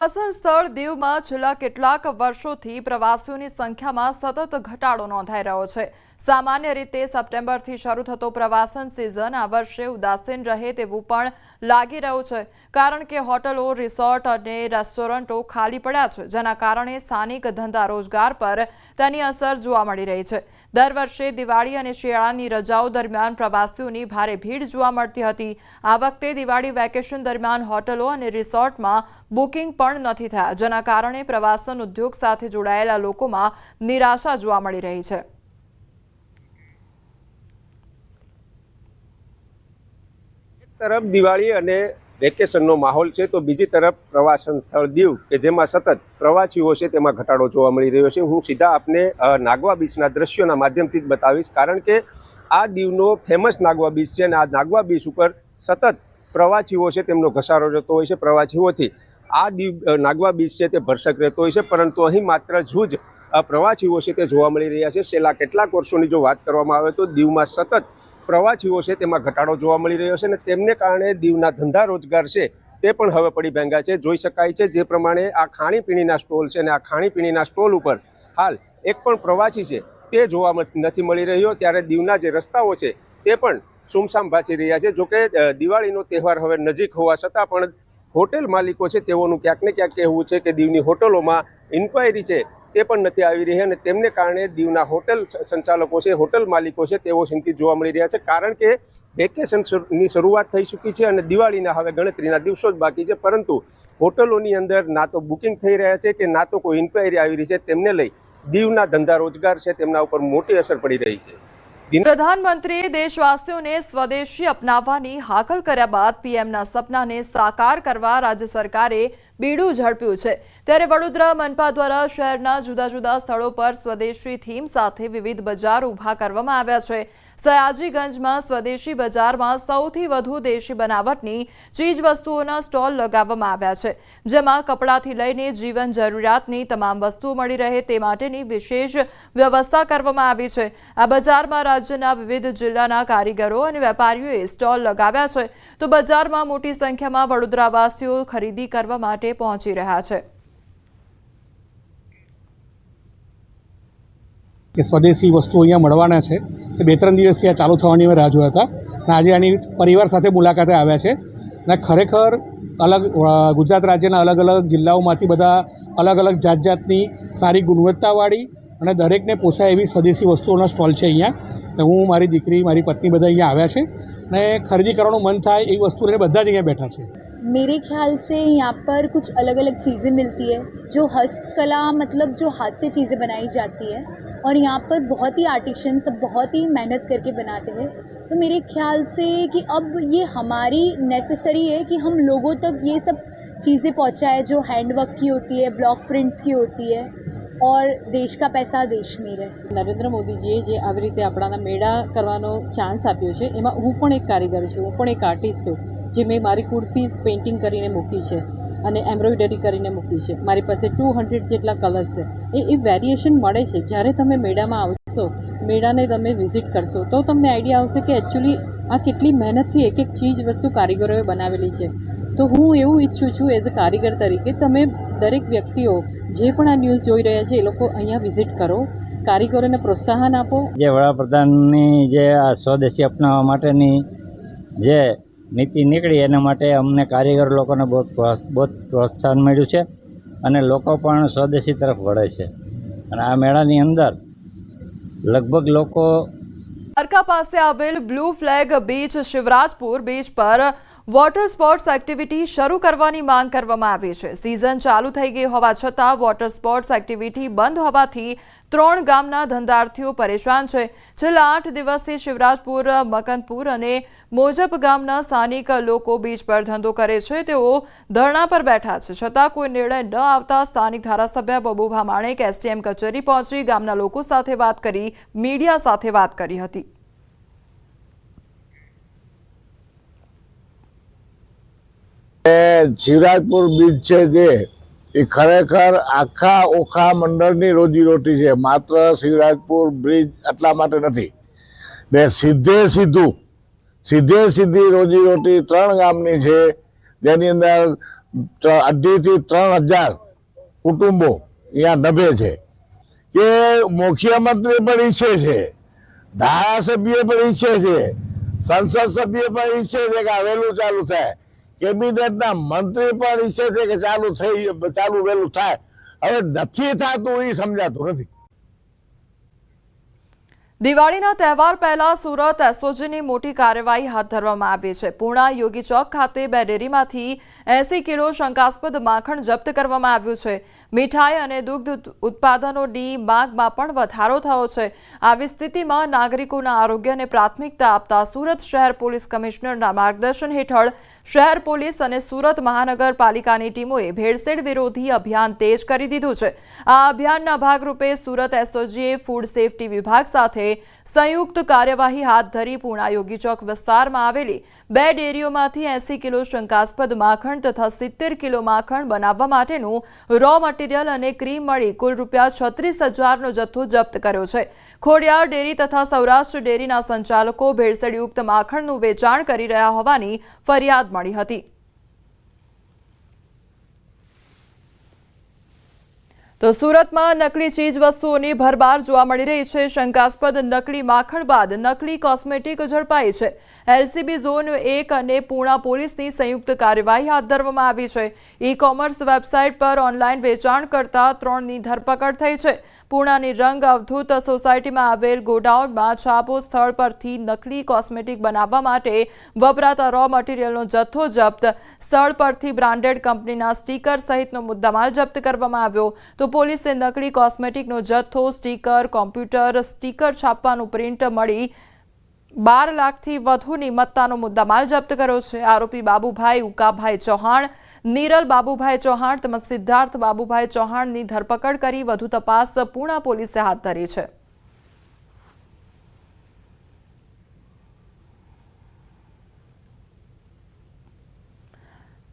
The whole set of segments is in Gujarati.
પ્રવાસન સ્થળ દીવમાં છેલ્લા કેટલાક વર્ષોથી પ્રવાસીઓની સંખ્યામાં સતત ઘટાડો નોંધાઈ રહ્યો છે। સામાન્ય રીતે સપ્ટેમ્બરથી શરૂ થતો પ્રવાસન સિઝન આ વર્ષે ઉદાસીન રહે તેવું પણ લાગી રહ્યું છે, કારણ કે હોટલો, રિસોર્ટ અને રેસ્ટોરન્ટો ખાલી પડ્યા છે, જેના કારણે સ્થાનિક ધંધા રોજગાર પર તેની અસર જોવા મળી રહી છે। દર વર્ષે દિવાળી અને શિયાળાની રજાઓ દરમિયાન પ્રવાસીઓની ભારે ભીડ જોવા મળતી હતી। આ વખતે દિવાળી વેકેશન દરમિયાન હોટલો અને રિસોર્ટમાં બુકિંગ પણ નથી થયા, જેના કારણે પ્રવાસન ઉદ્યોગ સાથે જોડાયેલા લોકોમાં નિરાશા જોવા મળી રહી છે। तरफ दिवाળી અને વેકેશનનો માહોલ છે તો બીજી તરફ પ્રવાસન સ્થળ દીવ કે જેમાં સતત પ્રવાસીઓ છે તેમાં ઘટાડો જોવા મળી રહ્યો છે। હું સીધા આપને નાગવા બીચના દ્રશ્યોના માધ્યમથી જ બતાવીશ, કારણ કે આ દીવનો ફેમસ નાગવા બીચ છે અને આ નાગવા બીચ ઉપર સતત પ્રવાસીઓ છે તેમનો ઘસારો રહેતો હોય છે। પ્રવાસીઓથી આ દીવ નાગવા બીચ છે તે ભરસક રહેતો હોય છે, પરંતુ અહીં માત્ર જ પ્રવાસીઓ છે તે જોવા મળી રહ્યા છે। છેલ્લા કેટલાક વર્ષોની જો વાત કરવામાં આવે તો દીવમાં સતત પ્રવાસીઓ છે તેમાં ઘટાડો જોવા મળી રહ્યો છે અને તેમને કારણે દીવના ધંધા રોજગાર છે તે પણ હવે પડી ભાંગ્યા છે। જોઈ શકાય છે જે પ્રમાણે આ ખાણીપીણીના સ્ટોલ છે અને આ ખાણીપીણીના સ્ટોલ ઉપર હાલ એક પણ પ્રવાસી છે તે જોવા નથી મળી રહ્યો, ત્યારે દીવના જે રસ્તાઓ છે તે પણ સુમસામ ભાસી રહ્યા છે। જોકે દિવાળીનો તહેવાર હવે નજીક હોવા છતાં પણ હોટેલ માલિકો છે તેઓનું ક્યાંક ને ક્યાંક કહેવું છે કે દીવની હોટલોમાં ઇન્ક્વાયરી છે તે પણ નથી આવી રહી અને તેમને કારણે દીવના હોટલ સંચાલકો છે, હોટલ માલિકો છે તેઓ ચિંતિત જોવા મળી રહ્યા છે, કારણ કે વેકેશનની શરૂઆત થઈ ચૂકી છે અને દિવાળીના હવે ગણતરીના દિવસો જ બાકી છે, પરંતુ હોટલોની અંદર ના તો બુકિંગ થઈ રહ્યા છે કે ના તો કોઈ ઇન્ક્વાયરી આવી રહી છે। તેમને લઈ દીવના ધંધા રોજગાર છે તેમના ઉપર મોટી અસર પડી રહી છે। પ્રધાનમંત્રીએ દેશવાસીઓને સ્વદેશી અપનાવવાની હાકલ કર્યા બાદ પીએમના સપનાને સાકાર કરવા રાજ્ય સરકારે બીડું ઝડપ્યું છે। ત્યારે વડોદરા મનપા દ્વારા શહેરના જુદા જુદા સ્થળો પર સ્વદેશી થીમ સાથે વિવિધ બજાર ઊભા કરવામાં આવ્યા છે। સયાજીગંજમાં સ્વદેશી બજારમાં સૌથી વધુ દેશી બનાવટની ચીજ વસ્તુઓના સ્ટોલ લગાવવામાં આવ્યા છે, જેમાં કપડાથી લઈને જીવન જરૂરિયાતની તમામ વસ્તુઓ મળી રહે તે માટેની વિશેષ વ્યવસ્થા કરવામાં આવી છે। આ બજારમાં રાજ્યના વિવિધ જિલ્લાના કારીગરો અને વેપારીઓએ સ્ટોલ લગાવ્યા છે, તો બજારમાં મોટી સંખ્યામાં વડોદરાવાસીઓ ખરીદી કરવા માટે પહોંચી રહ્યા છે। કે સ્વદેશી વસ્તુઓ અહીંયા મળવાના છે એ 2-3 દિવસથી આ ચાલુ થવાની અમે રાહ જોયા હતા અને આજે આની પરિવાર સાથે મુલાકાતે આવ્યા છે અને ખરેખર ગુજરાત રાજ્યના અલગ અલગ જિલ્લાઓમાંથી બધા અલગ અલગ જાતની સારી ગુણવત્તાવાળી અને દરેકને પોસાય એવી સ્વદેશી વસ્તુઓના સ્ટોલ છે અહીંયા। હું, મારી દીકરી, મારી પત્ની બધા અહીંયા આવ્યા છે અને ખરીદી કરવાનું મન થાય એવી વસ્તુ લઈને બધા જ અહીંયા બેઠા છે। मेरे ख्याल से यहाँ पर कुछ अलग अलग चीज़ें मिलती है, जो हस्तकला मतलब जो हाथ से चीज़ें बनाई जाती है और यहाँ पर बहुत ही आर्टिशन सब बहुत ही मेहनत करके बनाते हैं। तो मेरे ख्याल से कि अब ये हमारी नेसेसरी है कि हम लोगों तक ये सब चीज़ें पहुँचाए जो हैंडवर्क की होती है, ब्लॉक प्रिंट्स की होती है और देश का पैसा देश में રહે। નરેન્દ્ર મોદીજીએ જે આવી રીતે આપણાના મેળા કરવાનો ચાન્સ આપ્યો છે એમાં હું પણ એક કારીગર છું, હું પણ એક આર્ટિસ્ટ છું, જે મેં મારી કુર્તીઝ પેઇન્ટિંગ કરીને મૂકી છે અને એમ્બ્રોઇડરી કરીને મૂકી છે। મારી પાસે 200 જેટલા કલર્સ છે। એ વેરિએશન મળે છે જ્યારે તમે મેળામાં આવશો, મેળાને તમે વિઝિટ કરશો તો તમને આઈડિયા આવશે કે એકચ્યુઅલી આ કેટલી મહેનતથી એક એક ચીજ વસ્તુ કારીગરોએ બનાવેલી છે। તો હું એવું ઈચ્છું છું એઝ અ કારીગર તરીકે તમે દરેક વ્યક્તિઓ જે પણ આ ન્યૂઝ જોઈ રહ્યા છે એ લોકો અહીંયા વિઝિટ કરો, કારીગરોને પ્રોત્સાહન આપો। જે વડાપ્રધાનની જે આ સ્વદેશી અપનાવવા માટેની જે નીતિ નીકળી એના માટે અમને કારીગર લોકોને બહુ પ્રોત્સાહન મળ્યું છે અને લોકો પણ સ્વદેશી તરફ વળે છે અને આ મેળાની અંદર લગભગ લોકો દ્વારકા પાસે આવેલ blue flag beach Shivrajpur beach પર વોટર સ્પોર્ટ્સ એક્ટિવિટી શરૂ કરવાની માંગ કરવામાં આવી છે। સિઝન ચાલુ થઈ ગઈ હોવા છતાં વોટર સ્પોર્ટ્સ એક્ટિવિટી બંધ હોવાથી 3 ગામના ધંધાર્થીઓ પરેશાન છે। છેલ્લા 8 દિવસથી શિવરાજપુર, મકનપુર અને મોજપ ગામના સ્થાનિક લોકો બીચ પર ધંધો કરે છે, તેઓ ધરણા પર બેઠા છે, છતાં કોઈ નિર્ણય ન આવતા સ્થાનિક ધારાસભ્ય બબુભા માણેક એસડીએમ કચેરી પહોંચી ગામના લોકો સાથે વાત કરી મીડિયા સાથે વાત કરી હતી। શિવરાજપુર બીચ છે જે એ ખરેખર આખા ઓખા મંડળની રોજીરોટી છે, માત્ર શિવરાજપુર બ્રિજ આટલા માટે નથી ને સીધી રોજીરોટી 3 ગામની છે, જેની અંદર 2,500 થી 3,000 કુટુંબો અહીંયા નભે છે કે મુખ્યમંત્રી પણ ઈચ્છે છે, ધારાસભ્ય પણ ઈચ્છે છે, સંસદ સભ્ય પણ ઈચ્છે છે કે આ વહેલું ચાલુ થાય, કેબિનેટના મંત્રી પણ ઈચ્છે છે કે ચાલુ વહેલું થાય. હવે નથી થતું એ સમજાતું નથી. દિવાળીના તહેવાર પહેલા સુરત એસઓજીની મોટી કાર્યવાહી હાથ ધરવામાં આવી છે. પૂર્ણા યોગી ચોક ખાતે 2 ડેરીમાંથી 80 કિલો શંકાસ્પદ માખણ જપ્ત કરવામાં આવ્યું છે. મીઠાઈ અને દૂધ ઉત્પાદનોની માંગમાં પણ વધારો થયો છે. આવી સ્થિતિમાં નાગરિકોના આરોગ્યને પ્રાથમિકતા આપતા સુરત શહેર પોલીસ કમિશનરના માર્ગદર્શન હેઠળ શહેર પોલીસ અને સુરત મહાનગરપાલિકાની ટીમોએ ભેળસેળ વિરોધી અભિયાન તેજ કરી દીધું છે. આ અભિયાનના ભાગરૂપે સુરત એસઓજીએ ફૂડ સેફટી વિભાગ સાથે સંયુક્ત કાર્યવાહી હાથ ધરી પૂર્ણા યોગી ચોક વિસ્તારમાં આવેલી 2 ડેરીઓમાંથી 80 કિલો શંકાસ્પદ માખણ તથા 70 કિલો માખણ બનાવવા માટેનું રો મટીરીયલ અને ક્રીમ મળી કુલ ₹36,000નો જથ્થો જપ્ત કર્યો છે. ખોડિયાર ડેરી તથા સૌરાષ્ટ્ર ડેરીના સંચાલકો ભેળસેળયુક્ત માખણનું વેચાણ કરી રહ્યા હોવાની ફરિયાદ મળી હતી. તો સુરતમાં નકલી ચીજ વસ્તુઓની ભરમાર જોવા મળી રહી છે. શંકાસ્પદ નકલી માખણ બાદ નકલી કોસ્મેટિક ઝડપાઈ છે. એલસીબી ઝોન 1 અને પૂર્ણા પોલીસની સંયુક્ત કાર્યવાહી હાથ ધરવામાં આવી છે. ઈ-કોમર્સ વેબસાઇટ પર ઓનલાઈન વેચાણ કરતા 3ની ધરપકડ થઈ છે. પૂર્ણાની રંગ અવધૂત સોસાયટીમાં આવેલ ગોડાઉનમાં છાપો સ્થળ પરથી નકલી કોસ્મેટિક બનાવવા માટે વપરાતા રો મટીરીયલનો જથ્થો જપ્ત. સ્થળ પરથી બ્રાન્ડેડ કંપનીના સ્ટીકર સહિતનો મુદ્દામાલ જપ્ત કરવામાં આવ્યો. તો પોલીસે નકલી કોસ્મેટિકનો જથ્થો, સ્ટીકર, કોમ્પ્યુટર સ્ટીકર છાપવાનું પ્રિન્ટ મળી 12 લાખથી વધુની મત્તાનો મુદ્દામાલ જપ્ત કર્યો છે. આરોપી બાબુભાઈ ઉકાભાઈ ચૌહાણ, નીરલ બાબુભાઈ ચૌહાણ તેમજ સિદ્ધાર્થ બાબુભાઈ ચૌહાણની ધરપકડ કરી વધુ તપાસ પૂર્ણા પોલીસે હાથ ધરી છે.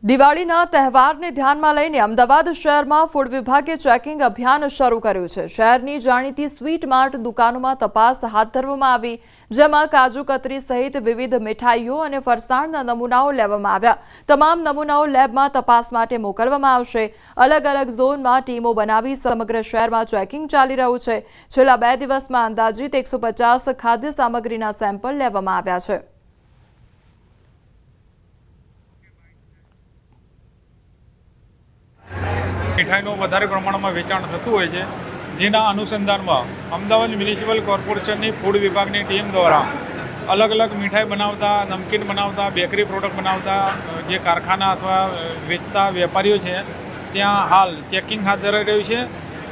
દિવાળીના તહેવારને ધ્યાનમાં લઈને અમદાવાદ શહેરમાં ફૂડ વિભાગે ચેકિંગ અભિયાન શરૂ કર્યું છે. શહેરની જાણીતી સ્વીટ માર્ટ દુકાનોમાં તપાસ હાથ ધરવામાં આવી, જેમાં કાજુ કતરી સહિત વિવિધ મીઠાઈઓ અને ફરસાણના નમૂનાઓ લેવામાં આવ્યા. તમામ નમૂનાઓ લેબમાં તપાસ માટે મોકલવામાં આવશે. અલગ અલગ ઝોનમાં ટીમો બનાવી સમગ્ર શહેરમાં ચેકિંગ ચાલી રહ્યું છે. છેલ્લા 2 દિવસમાં અંદાજિત 150 ખાદ્ય સામગ્રીના સેમ્પલ લેવામાં આવ્યા છે. મીઠાઈનું વધારે પ્રમાણમાં વેચાણ થતું હોય છે, જેના અનુસંધાનમાં અમદાવાદ મ્યુનિસિપલ કોર્પોરેશનની ફૂડ વિભાગની ટીમ દ્વારા અલગ અલગ મીઠાઈ બનાવતા, નમકીન બનાવતા, બેકરી પ્રોડક્ટ બનાવતા જે કારખાના અથવા વેચતા વેપારીઓ છે ત્યાં હાલ ચેકિંગ હાથ ધરાઈ રહ્યું છે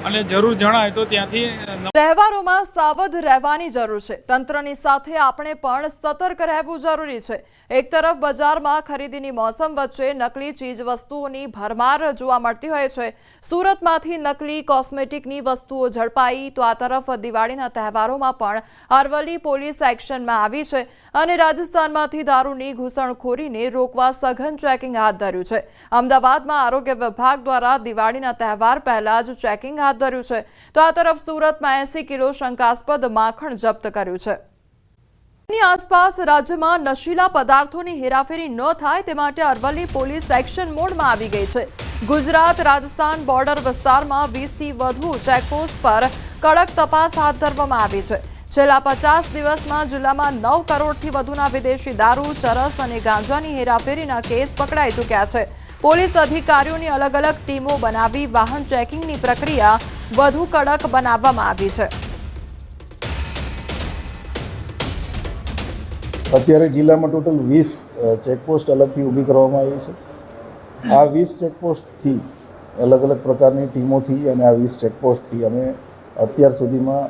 અને જરૂર જણાય તો ત્યાંથી. તહેવારોમાં સાવધ રહેવાની જરૂર છે. તંત્રની સાથે આપણે પણ સતર્ક રહેવું જરૂરી છે. એક તરફ બજારમાં ખરીદીની મોસમ વચ્ચે નકલી ચીજ વસ્તુઓની ભરમાર જોવા મળતી હોય છે. સુરતમાંથી નકલી કોસ્મેટિકની વસ્તુઓ ઝડપાઈ તો આ તરફ દિવાળીના તહેવારોમાં પણ અરવલ્લી પોલીસ એક્શનમાં આવી છે અને રાજસ્થાનમાંથી દારૂની ઘૂસણખોરીને રોકવા સઘન ચેકિંગ હાથ ધર્યું છે. અમદાવાદમાં આરોગ્ય વિભાગ દ્વારા દિવાળીના તહેવાર પહેલા જ ચેકિંગ હાથ ધર્યું છે. તો આ તરફ સુરતમાં 80 કિલો શંકાસ્પદ માખણ જપ્ત કર્યું છે. ની આસપાસ રાજ્યમાં નશીલા પદાર્થોની હેરાફેરી ન થાય તે માટે અરવલ્લી પોલીસ એક્શન મોડમાં આવી ગઈ છે. ગુજરાત રાજસ્થાન બોર્ડર વિસ્તારમાં 20થી વધુ ચેકપોસ્ટ પર કડક તપાસ હાથ ધરવામાં આવી છે. છેલ્લા 50 દિવસમાં જિલ્લામાં 9 કરોડથી વધુના વિદેશી દારૂ, ચરસ અને ગાંજાની હેરાફેરીના કેસ પકડાઈ ચૂક્યા છે. પોલીસ અધિકારીઓની અલગ અલગ ટીમો બનાવી વાહન ચેકિંગની પ્રક્રિયા વધુ કડક બનાવવામાં આવી છે. અત્યારે જિલ્લામાં ટોટલ 20 ચેકપોસ્ટ અલગથી ઊભી કરવામાં આવી છે. આ 20 ચેકપોસ્ટથી અલગ અલગ પ્રકારની ટીમોથી અને આ 20 ચેકપોસ્ટથી અમે અત્યાર સુધીમાં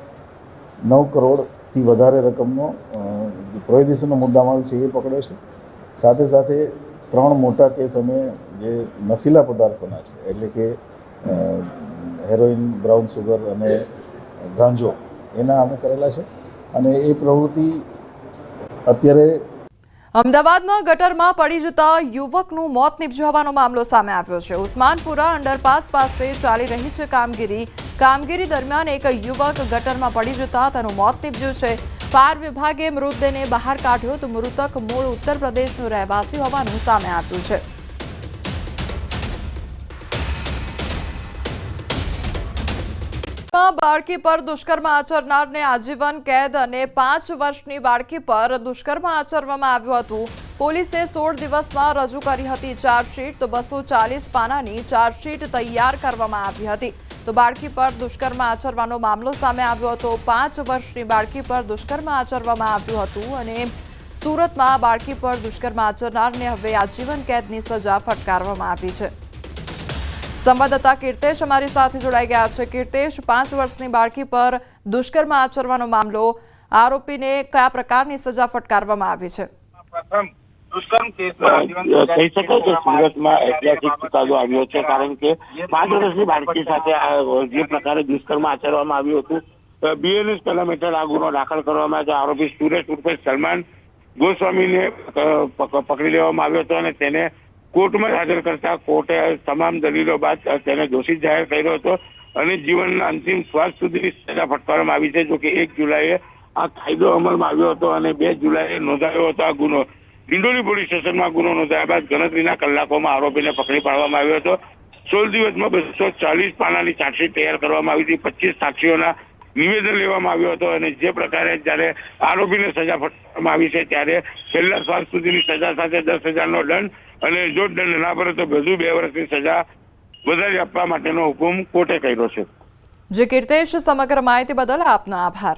9 કરોડથી વધારે રકમનો પ્રોહિબિશનનો મુદ્દામાલ છે એ પકડ્યો છે. સાથે સાથે 3 મોટા કેસ અમે જે નશીલા પદાર્થોના છે, એટલે કે હેરોઇન, બ્રાઉન સુગર અને ગાંજો, એના અમે કરેલા છે. અને એ પ્રવૃત્તિ અત્યારે અમદાવાદમાં ગટરમાં પડી જતા યુવકનું મોત નીપજ્યું હોવાનો મામલો સામે આવ્યો છે. ઉસ્માનપુરા અંડરપાસ પાસે ચાલી રહી છે કામગીરી દરમિયાન એક યુવક ગટરમાં પડી જતા તેનું મોત નીપજ્યું છે. ફાયર વિભાગે મૃતદેહને બહાર કાઢ્યો તો મૃતક મૂળ ઉત્તર પ્રદેશનો રહેવાસી હોવાનું સામે આવ્યું છે. સુરતમાં બાળકી પર દુષ્કર્મ આચરનારને આજીવન કેદ અને 5 વર્ષની બાળકી પર દુષ્કર્મ આચરવામાં આવ્યું હતું. પોલીસે 16 દિવસમાં રજૂ કરી હતી ચાર્જશીટ, તો 240 પાનાની ચાર્જશીટ તૈયાર કરવામાં આવી હતી. તો બાળકી પર દુષ્કર્મ આચરવાનો મામલો સામે આવ્યો હતો. 5 વર્ષની બાળકી પર દુષ્કર્મ આચરવામાં આવ્યું હતું અને સુરતમાં બાળકી પર દુષ્કર્મ આચરનારને હવે આજીવન કેદની સજા ફટકારવામાં આવી છે. સંવાદદાતા કીર્તેશ અમારી સાથે જોડાઈ ગયા છે. કીર્તેશ, 5 વર્ષની બાળકી પર દુષ્કર્મ આચરવાનો મામલો, આરોપીને કયા પ્રકારની સજા ફટકારવામાં આવી છે? કહી શકાય કે સુરતમાં ઐતિહાસિક ચુકાદો આવ્યો છે, કારણ કે 5 વર્ષની બાળકી સાથે જે પ્રકારે દુષ્કર્મ આચરવામાં આવ્યું હતું, BNS કલમ હેઠળ આ ગુનો દાખલ કરવામાં આવ્યો. આરોપી સુરેશ ઉર્ફે સલમાન ગોસ્વામીને પકડી લેવામાં આવ્યો હતો અને તેને કોર્ટમાં હાજર કરતા કોર્ટે તમામ દલીલો બાદ તેને દોષિત જાહેર કર્યો હતો અને જીવનના અંતિમ શ્વાસ સુધીની સજા ફટકારવામાં આવી છે. જો કે 1 જુલાઈએ આ કાયદો અમલમાં આવ્યો હતો અને 2 જુલાઈએ નોંધાયો હતો આ ગુનો. ડિંડોલી પોલીસ સ્ટેશનમાં ગુનો નોંધાયા બાદ ગણતરીના કલાકોમાં આરોપીને પકડી પાડવામાં આવ્યો હતો. 16 દિવસમાં 240 પાનાની ચાર્જશીટ તૈયાર કરવામાં આવી હતી. 25 સાક્ષીઓના નિવેદન લેવામાં આવ્યું હતું અને જે પ્રકારે જ્યારે આરોપીને સજા ફટકારવામાં આવી છે ત્યારે છેલ્લા શ્વાસ સુધીની સજા સાથે 10,000નો દંડ અને જો દંડ ના ભરે તો વધુ 2 વર્ષની સજા વધારી આપવા માટેનો હુકમ કોર્ટે કર્યો છે. જે કીર્તેશ, સમગ્ર માહિતી બદલ આપનો આભાર.